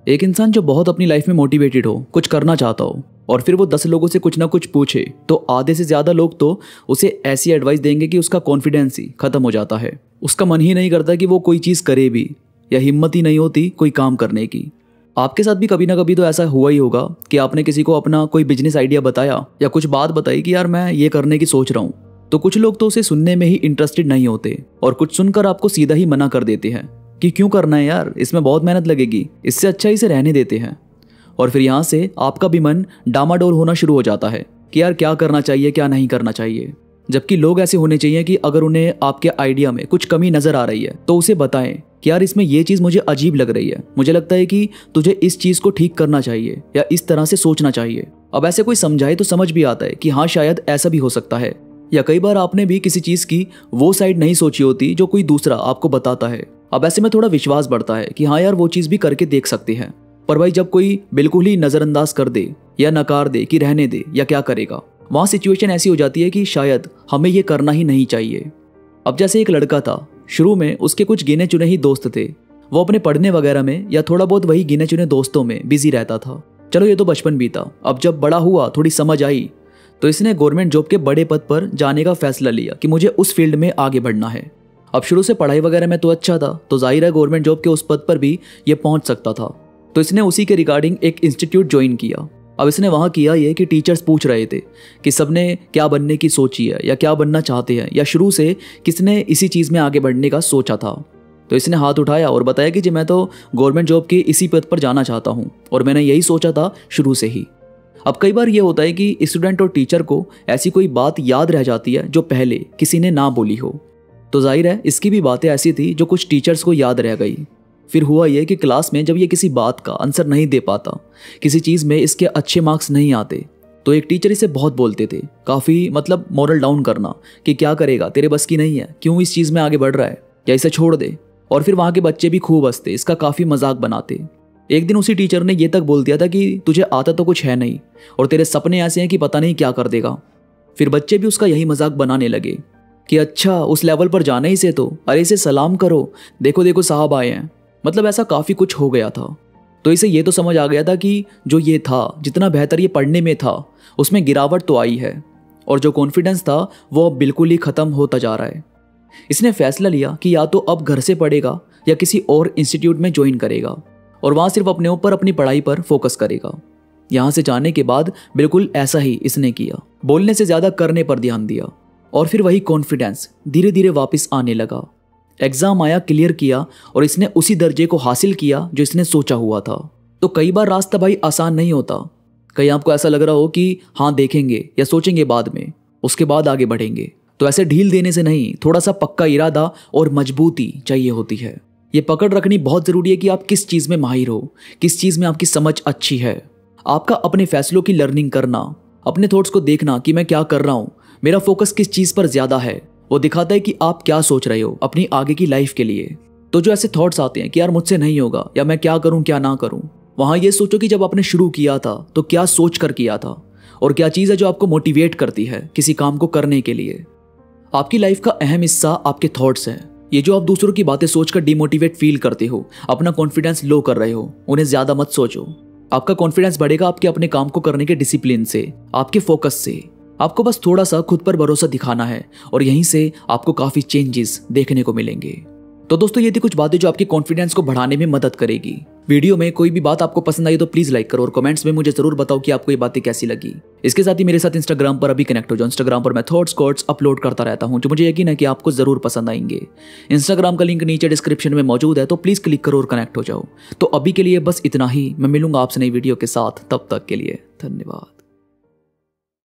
एक इंसान जो बहुत अपनी लाइफ में मोटिवेटेड हो, कुछ करना चाहता हो और फिर वो 10 लोगों से कुछ ना कुछ पूछे तो आधे से ज़्यादा लोग तो उसे ऐसी एडवाइस देंगे कि उसका कॉन्फिडेंस ही खत्म हो जाता है। उसका मन ही नहीं करता कि वो कोई चीज़ करे भी, या हिम्मत ही नहीं होती कोई काम करने की। आपके साथ भी कभी ना कभी तो ऐसा हुआ ही होगा कि आपने किसी को अपना कोई बिजनेस आइडिया बताया या कुछ बात बताई कि यार मैं ये करने की सोच रहा हूँ, तो कुछ लोग तो उसे सुनने में ही इंटरेस्टेड नहीं होते और कुछ सुनकर आपको सीधा ही मना कर देते हैं कि क्यों करना है यार, इसमें बहुत मेहनत लगेगी, इससे अच्छा इसे रहने देते हैं। और फिर यहाँ से आपका भी मन डामाडोल होना शुरू हो जाता है कि यार क्या करना चाहिए क्या नहीं करना चाहिए। जबकि लोग ऐसे होने चाहिए कि अगर उन्हें आपके आइडिया में कुछ कमी नजर आ रही है तो उसे बताएं कि यार इसमें ये चीज़ मुझे अजीब लग रही है, मुझे लगता है कि तुझे इस चीज़ को ठीक करना चाहिए या इस तरह से सोचना चाहिए। अब ऐसे कोई समझाए तो समझ भी आता है कि हाँ शायद ऐसा भी हो सकता है। या कई बार आपने भी किसी चीज़ की वो साइड नहीं सोची होती जो कोई दूसरा आपको बताता है। अब ऐसे में थोड़ा विश्वास बढ़ता है कि हाँ यार वो चीज़ भी करके देख सकते हैं। पर भाई जब कोई बिल्कुल ही नज़रअंदाज कर दे या नकार दे कि रहने दे या क्या करेगा, वहाँ सिचुएशन ऐसी हो जाती है कि शायद हमें ये करना ही नहीं चाहिए। अब जैसे एक लड़का था, शुरू में उसके कुछ गिने चुने ही दोस्त थे, वो अपने पढ़ने वगैरह में या थोड़ा बहुत वही गिने चुने दोस्तों में बिजी रहता था। चलो ये तो बचपन बीता। अब जब बड़ा हुआ, थोड़ी समझ आई, तो इसने गवर्नमेंट जॉब के बड़े पद पर जाने का फैसला लिया कि मुझे उस फील्ड में आगे बढ़ना है। अब शुरू से पढ़ाई वगैरह में तो अच्छा था, तो जाहिर है गवर्नमेंट जॉब के उस पद पर भी ये पहुंच सकता था। तो इसने उसी के रिगार्डिंग एक इंस्टीट्यूट ज्वाइन किया। अब इसने वहाँ किया ये कि टीचर्स पूछ रहे थे कि सबने क्या बनने की सोची है या क्या बनना चाहते हैं, या शुरू से किसने इसी चीज़ में आगे बढ़ने का सोचा था। तो इसने हाथ उठाया और बताया कि जी मैं तो गवर्नमेंट जॉब के इसी पद पर जाना चाहता हूँ और मैंने यही सोचा था शुरू से ही। अब कई बार ये होता है कि स्टूडेंट और टीचर को ऐसी कोई बात याद रह जाती है जो पहले किसी ने ना बोली हो। तो जाहिर है इसकी भी बातें ऐसी थी जो कुछ टीचर्स को याद रह गई। फिर हुआ ये कि क्लास में जब ये किसी बात का आंसर नहीं दे पाता, किसी चीज़ में इसके अच्छे मार्क्स नहीं आते, तो एक टीचर इसे बहुत बोलते थे, काफ़ी मतलब मोरल डाउन करना कि क्या करेगा, तेरे बस की नहीं है, क्यों इस चीज़ में आगे बढ़ रहा है, या इसे छोड़ दे। और फिर वहाँ के बच्चे भी खूब हंसते, इसका काफ़ी मजाक बनाते। एक दिन उसी टीचर ने ये तक बोल दिया था कि तुझे आता तो कुछ है नहीं और तेरे सपने ऐसे हैं कि पता नहीं क्या कर देगा। फिर बच्चे भी उसका यही मजाक बनाने लगे कि अच्छा उस लेवल पर जाना ही से, तो अरे इसे सलाम करो, देखो देखो साहब आए हैं। मतलब ऐसा काफ़ी कुछ हो गया था। तो इसे ये तो समझ आ गया था कि जो ये था, जितना बेहतर ये पढ़ने में था, उसमें गिरावट तो आई है और जो कॉन्फिडेंस था वो अब बिल्कुल ही ख़त्म होता जा रहा है। इसने फैसला लिया कि या तो अब घर से पढ़ेगा या किसी और इंस्टीट्यूट में ज्वाइन करेगा और वहाँ सिर्फ अपने ऊपर अपनी पढ़ाई पर फोकस करेगा। यहाँ से जाने के बाद बिल्कुल ऐसा ही इसने किया, बोलने से ज़्यादा करने पर ध्यान दिया और फिर वही कॉन्फिडेंस धीरे धीरे वापस आने लगा। एग्जाम आया, क्लियर किया और इसने उसी दर्जे को हासिल किया जो इसने सोचा हुआ था। तो कई बार रास्ता भाई आसान नहीं होता। कहीं आपको ऐसा लग रहा हो कि हाँ देखेंगे या सोचेंगे बाद में, उसके बाद आगे बढ़ेंगे, तो ऐसे ढील देने से नहीं, थोड़ा सा पक्का इरादा और मजबूती चाहिए होती है। ये पकड़ रखनी बहुत ज़रूरी है कि आप किस चीज़ में माहिर हो, किस चीज़ में आपकी समझ अच्छी है। आपका अपने फैसलों की लर्निंग करना, अपने थॉट्स को देखना कि मैं क्या कर रहा हूँ, मेरा फोकस किस चीज़ पर ज़्यादा है, वो दिखाता है कि आप क्या सोच रहे हो अपनी आगे की लाइफ के लिए। तो जो ऐसे थॉट्स आते हैं कि यार मुझसे नहीं होगा या मैं क्या करूँ क्या ना करूँ, वहाँ ये सोचो कि जब आपने शुरू किया था तो क्या सोच कर किया था और क्या चीज़ है जो आपको मोटिवेट करती है किसी काम को करने के लिए। आपकी लाइफ का अहम हिस्सा आपके थॉट्स हैं। ये जो आप दूसरों की बातें सोचकर डिमोटिवेट फील करते हो, अपना कॉन्फिडेंस लो कर रहे हो, उन्हें ज़्यादा मत सोचो। आपका कॉन्फिडेंस बढ़ेगा आपके अपने काम को करने के डिसिप्लिन से, आपके फोकस से। आपको बस थोड़ा सा खुद पर भरोसा दिखाना है और यहीं से आपको काफ़ी चेंजेस देखने को मिलेंगे। तो दोस्तों ये थी कुछ बातें जो आपके कॉन्फिडेंस को बढ़ाने में मदद करेगी। वीडियो में कोई भी बात आपको पसंद आई तो प्लीज़ लाइक करो और कमेंट्स में मुझे ज़रूर बताओ कि आपको ये बातें कैसी लगी। इसके साथ ही मेरे साथ इंस्टाग्राम पर अभी कनेक्ट हो जाओ। इंस्टाग्राम पर मैं थॉट्स कोट्स अपलोड करता रहता हूँ जो मुझे यकीन है कि आपको ज़रूर पसंद आएंगे। इंस्टाग्राम का लिंक नीचे डिस्क्रिप्शन में मौजूद है, तो प्लीज़ क्लिक करो और कनेक्ट हो जाओ। तो अभी के लिए बस इतना ही, मैं मिलूंगा आपसे नई वीडियो के साथ, तब तक के लिए धन्यवाद।